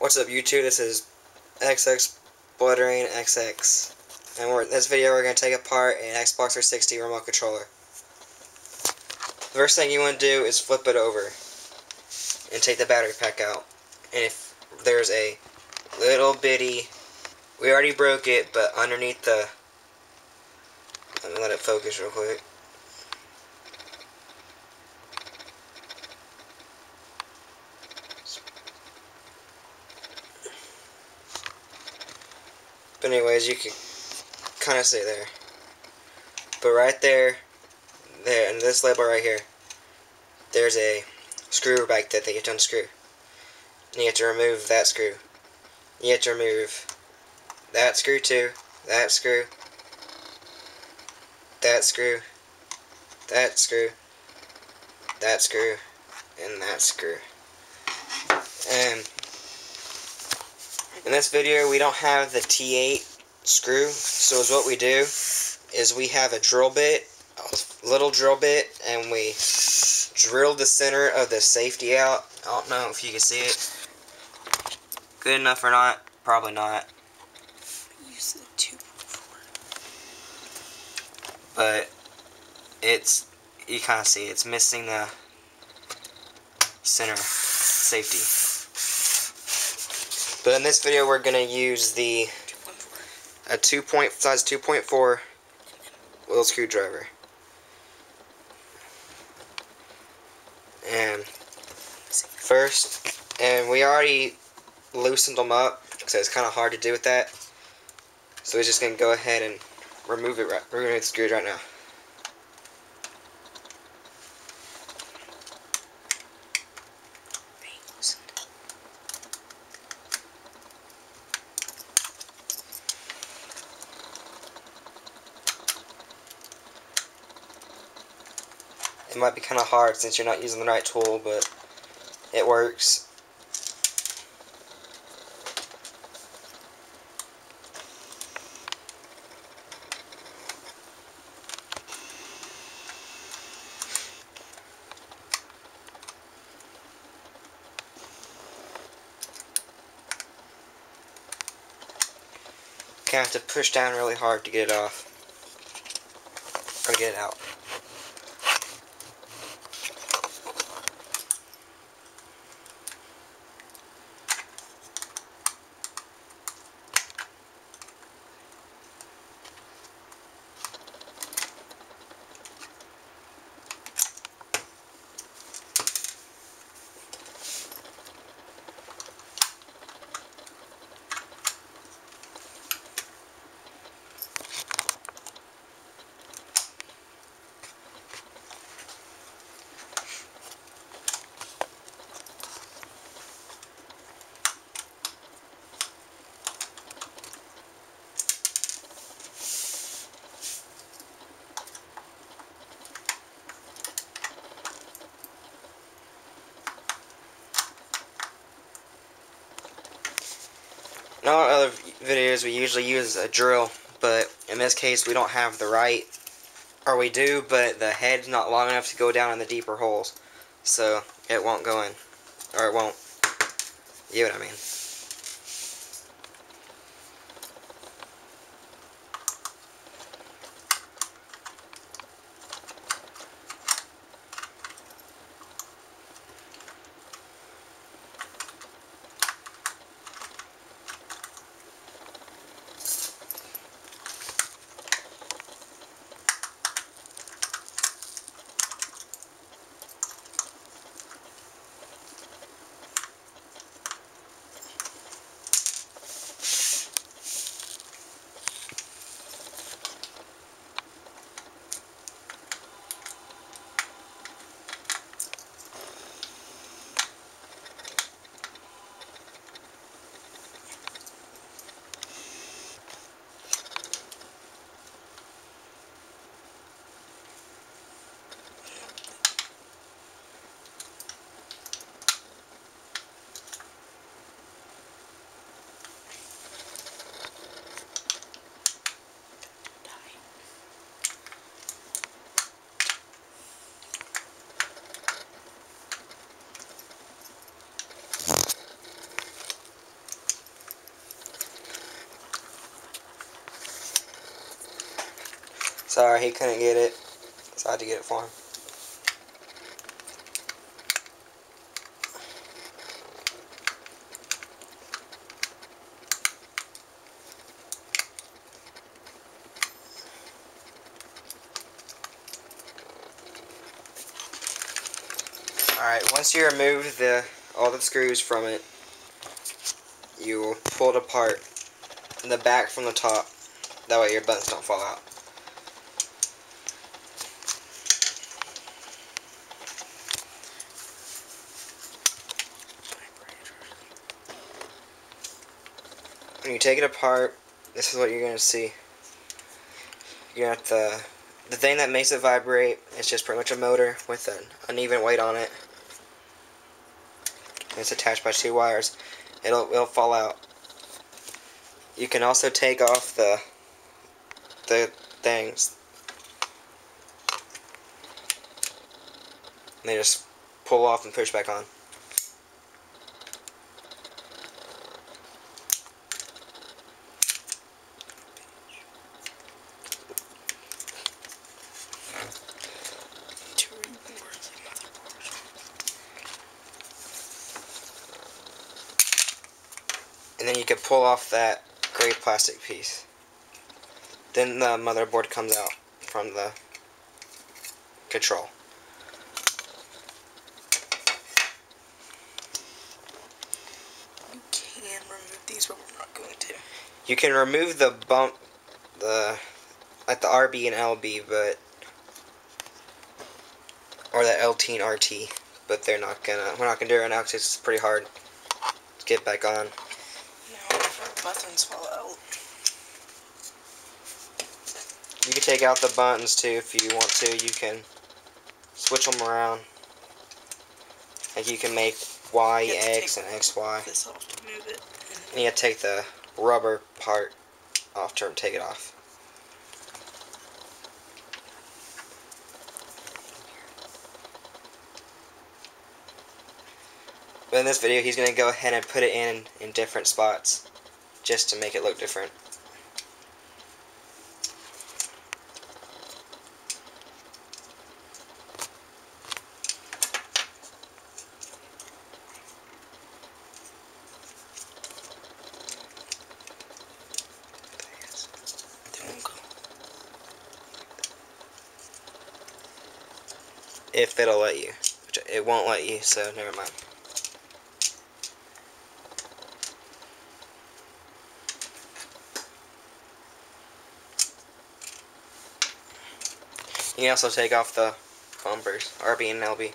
What's up YouTube, this is XX Bluttering XX, and in this video we're going to take apart an Xbox 360 remote controller. The first thing you want to do is flip it over and take the battery pack out, and if there's a little bitty, we already broke it, but underneath the, let me let it focus real quick. But anyways, you can kind of see there. But right there, and this label right here, there's a screw back that you have to unscrew. And you have to remove that screw. You have to remove that screw too, that screw, that screw, that screw, that screw, and that screw. And in this video we don't have the T8 screw, so what we do is we have a drill bit, a little drill bit, and we drill the center of the safety out. I don't know if you can see it. Good enough or not? Probably not. Use the 2.4. But it's, you kind of see it's missing the center safety. But in this video we're going to use the size 2.4 little screwdriver. And first, and we already loosened them up, so it's kind of hard to do with that. So we're just going to go ahead and remove the screws right now. It might be kind of hard since you're not using the right tool, but it works. You have to push down really hard to get it off, or get it out. In all our other videos we usually use a drill, but in this case we don't have the right, or we do, but the head's not long enough to go down in the deeper holes, so it won't go in, or it won't, you know what I mean. Sorry, he couldn't get it, so I had to get it for him. Alright, once you remove all the screws from it, you will pull it apart in the back from the top. That way your buttons don't fall out. When you take it apart, this is what you're going to see. You got the thing that makes it vibrate. It's just pretty much a motor with an uneven weight on it. And it's attached by 2 wires. It'll fall out. You can also take off the things. And they just pull off and push back on. And then you can pull off that gray plastic piece. Then the motherboard comes out from the control. You can remove these, but we're not going to. You can remove the bump, like the RB and LB, but or the LT and RT, but we're not gonna do it right now because it's pretty hard to get back on. Now our buttons fall out. You can take out the buttons too if you want to. You can switch them around. Like you can make Y, X, and XY. This off to move it. And you have to take the rubber part off to take it off. But in this video, he's going to go ahead and put it in different spots just to make it look different. If it'll let you. Which it won't let you, so never mind. You can also take off the bumpers, RB and LB.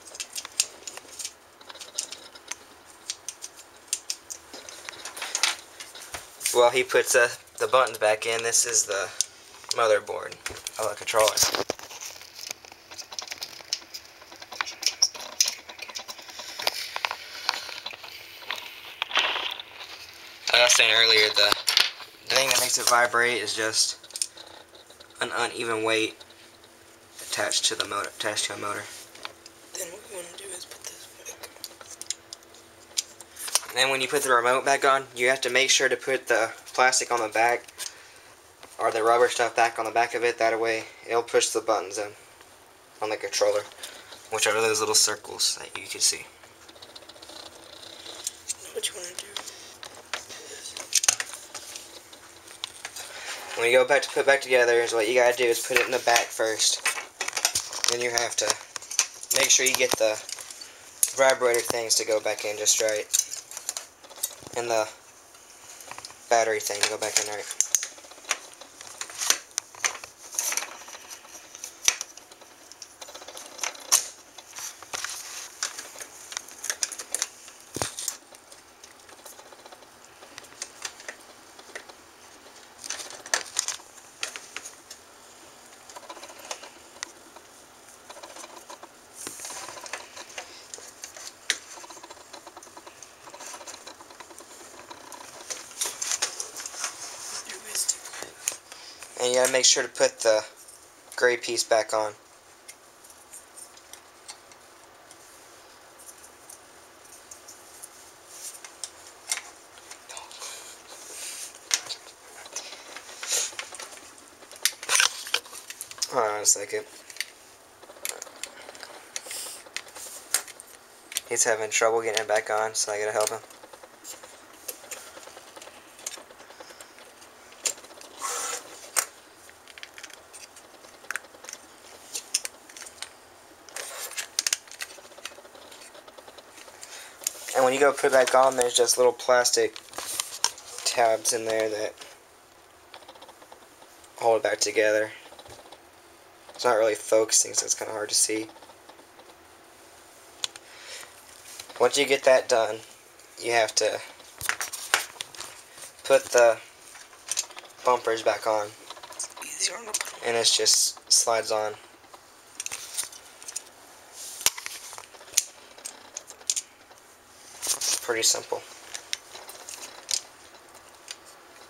Well, he puts the buttons back in. This is the motherboard of the controller. Like I was saying earlier, the thing that makes it vibrate is just an uneven weight attached to the motor, attached to a motor. Then what we want to do is put this back. And then when you put the remote back on, you have to make sure to put the plastic on the back or the rubber stuff back on the back of it. That way, it'll push the buttons in on the controller, which are those little circles that you can see. What you want to do? When you go back to put back together, is what you gotta do is put it in the back first. Then you have to make sure you get the vibrator things to go back in just right, and the battery thing to go back in right. And you gotta make sure to put the gray piece back on. on a second. He's having trouble getting it back on, so I gotta help him. And when you go put it back on, there's just little plastic tabs in there that hold it back together. It's not really focusing, so it's kind of hard to see. Once you get that done, you have to put the bumpers back on. And it just slides on. Pretty simple.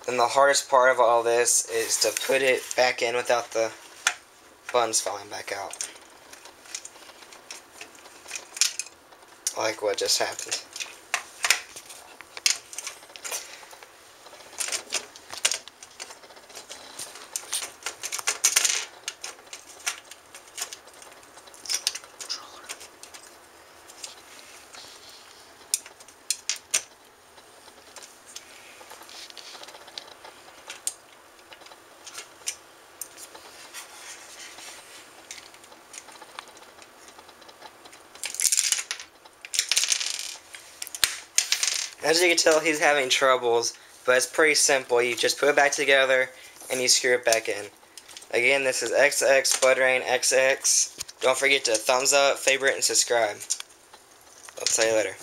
And the hardest part of all this is to put it back in without the buttons falling back out. Like what just happened. As you can tell, he's having troubles, but it's pretty simple. You just put it back together and you screw it back in. Again, this is XX Butterain XX. Don't forget to thumbs up, favorite, and subscribe. I'll see you later.